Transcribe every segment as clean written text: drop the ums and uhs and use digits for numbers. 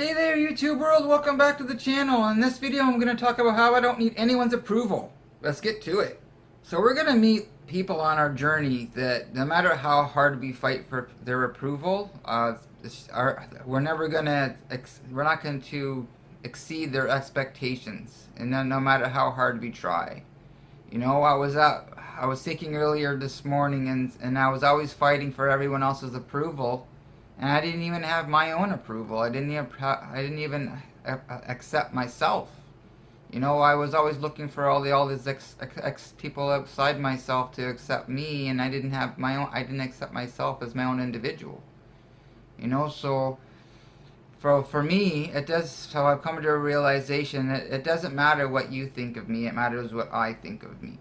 Hey there YouTube world, welcome back to the channel. In this video I'm going to talk about how I don't need anyone's approval. Let's get to it. So we're going to meet people on our journey that no matter how hard we fight for their approval, we're never going to, we're not going to exceed their expectations. And then no matter how hard we try. You know, I was thinking earlier this morning, and I was always fighting for everyone else's approval, and I didn't even have my own approval. I didn't even accept myself. You know, I was always looking for all these people outside myself to accept me, and I didn't have my own. I didn't accept myself as my own individual. You know, so for me, it does. So I've come to a realization that it doesn't matter what you think of me. It matters what I think of me,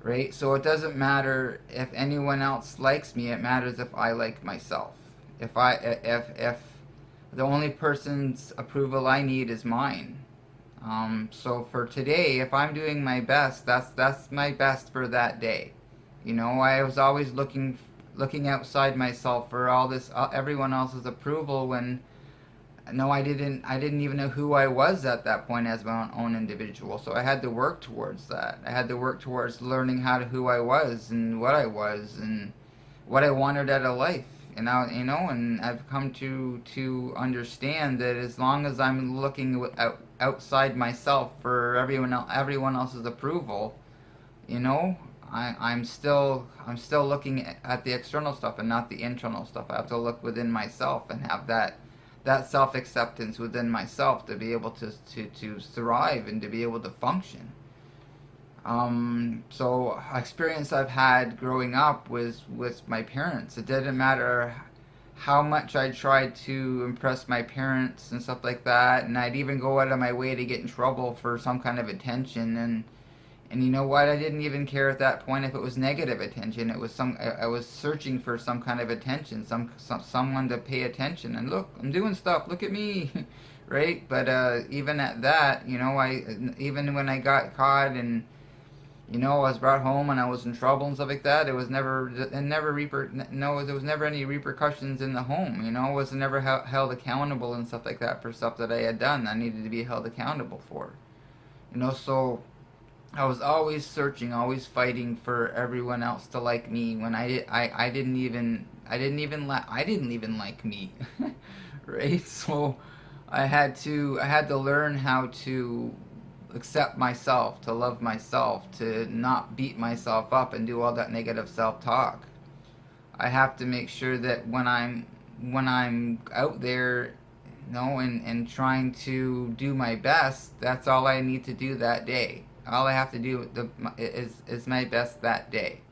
right? So it doesn't matter if anyone else likes me. It matters if I like myself. If the only person's approval I need is mine. So for today, if I'm doing my best, that's my best for that day. You know, I was always looking outside myself for all this everyone else's approval when no, I didn't even know who I was at that point as my own individual. So I had to work towards that. I had to work towards learning who I was and what I wanted out of life. And I've come to understand that as long as I'm looking outside myself for everyone else's approval, you know, I'm still looking at the external stuff and not the internal stuff. I have to look within myself and have that self acceptance within myself to be able to thrive and to be able to function. So experience I've had growing up was with my parents. It didn't matter how much I tried to impress my parents and stuff like that, and I'd even go out of my way to get in trouble for some kind of attention. And you know what? I didn't even care at that point if it was negative attention. It was I was searching for some kind of attention, someone to pay attention. And look, I'm doing stuff. Look at me, right? But even at that, you know, even when I got caught and you know I was brought home and I was in trouble and stuff like that, there was never any repercussions in the home. You know, I was never held accountable and stuff like that for stuff that I had done. I needed to be held accountable for. You know, so I was always searching, always fighting for everyone else to like me when I didn't even like me, right? So I had to learn how to accept myself, to love myself, to not beat myself up and do all that negative self-talk. I have to make sure that when I'm out there, you know, and trying to do my best, that's all I need to do that day. All I have to do is my best that day.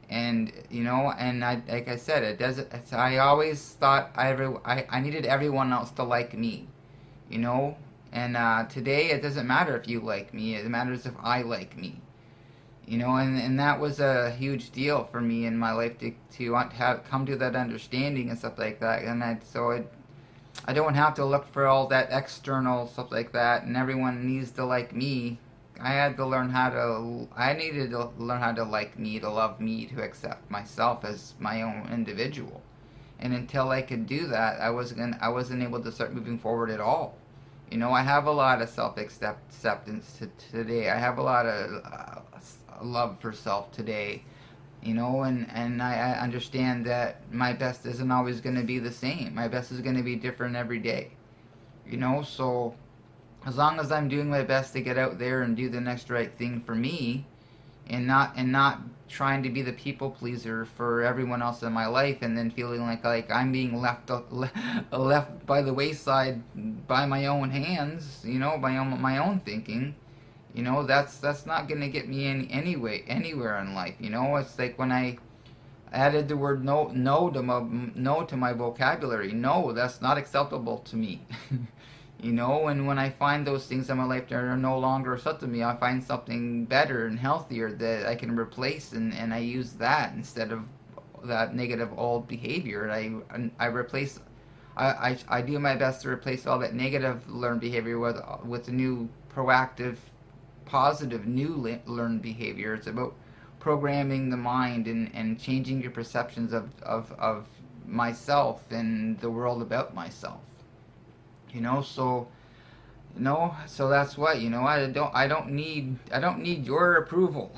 And you know, and like I said, it doesn't. I always thought I needed everyone else to like me, you know. And today it doesn't matter if you like me. It matters if I like me. You know, and that was a huge deal for me in my life to want to have come to that understanding and stuff like that. And I don't have to look for all that external stuff like that, and everyone needs to like me. I needed to learn how to like me, to love me, to accept myself as my own individual. And until I could do that, I wasn't able to start moving forward at all. You know, I have a lot of self acceptance today. I have a lot of love for self today. You know, and I understand that my best isn't always going to be the same. My best is going to be different every day. You know, so as long as I'm doing my best to get out there and do the next right thing for me, and not trying to be the people pleaser for everyone else in my life, and then feeling like I'm being left by the wayside by my own hands, you know, by my own thinking. You know, that's not gonna get me anywhere in life. You know, it's like when I added the word no to my vocabulary. No, that's not acceptable to me. You know, and when I find those things in my life that are no longer acceptable to me, I find something better and healthier that I can replace, and I use that instead of that negative old behavior. I replace I do my best to replace all that negative learned behavior with a new proactive positive new learned behavior. It's about programming the mind and changing your perceptions of myself and the world about myself. You know, so so that's what, I don't need your approval.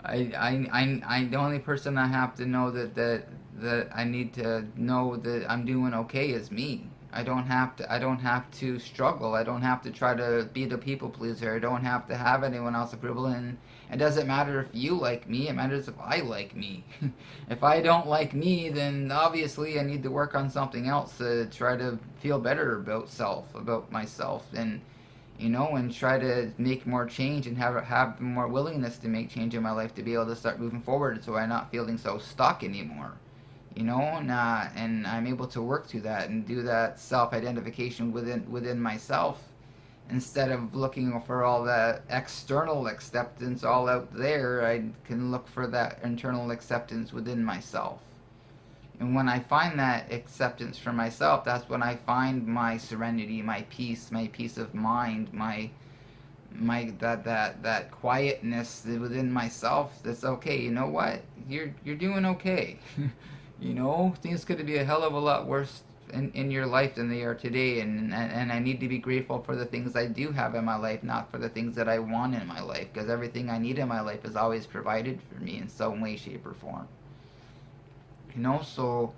The only person I have to know that I need to know that I'm doing okay is me. I don't have to struggle. I don't have to try to be the people pleaser. I don't have to have anyone else approval. And it doesn't matter if you like me, it matters if I like me. If I don't like me, then obviously I need to work on something else to try to feel better about myself, and try to make more change and have more willingness to make change in my life to be able to start moving forward, so I'm not feeling so stuck anymore. And I'm able to work through that and do that self-identification within myself, instead of looking for all that external acceptance all out there. I can look for that internal acceptance within myself. And when I find that acceptance for myself, that's when I find my serenity, my peace of mind, my that quietness within myself. That's okay. You know what? You're doing okay. Things could be a hell of a lot worse in your life than they are today, and I need to be grateful for the things I do have in my life, not for the things that I want in my life, because everything I need in my life is always provided for me in some way, shape, or form. So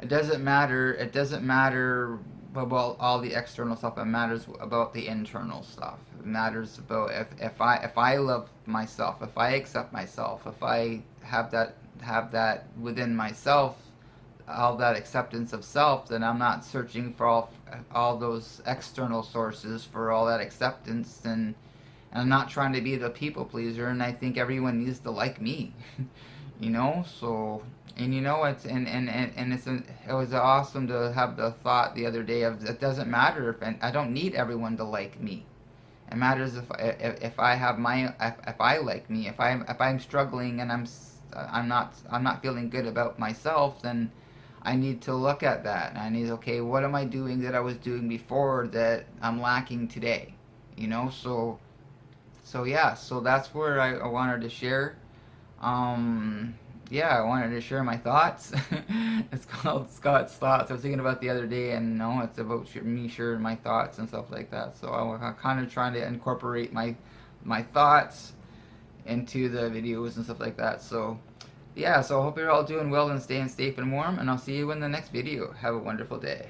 it doesn't matter about all the external stuff. It matters about the internal stuff. It matters about if I love myself, if I accept myself, if I have that within myself, all that acceptance of self, then I'm not searching for all those external sources for all that acceptance, and I'm not trying to be the people pleaser, and I think everyone needs to like me. So, and it was awesome to have the thought the other day of, it doesn't matter if, and I don't need everyone to like me. It matters if I have if I like me. If I'm struggling and I'm not feeling good about myself, then I need to look at that, and I need, okay, what am I doing that I was doing before that I'm lacking today? So yeah, so that's where I wanted to share. Yeah, I wanted to share my thoughts. It's called Scott's Thoughts. I was thinking about the other day, and no, it's about me sharing my thoughts and stuff like that. So I'm kind of trying to incorporate my thoughts into the videos and stuff like that. So yeah, so I hope you're all doing well and staying safe and warm, and I'll see you in the next video. Have a wonderful day.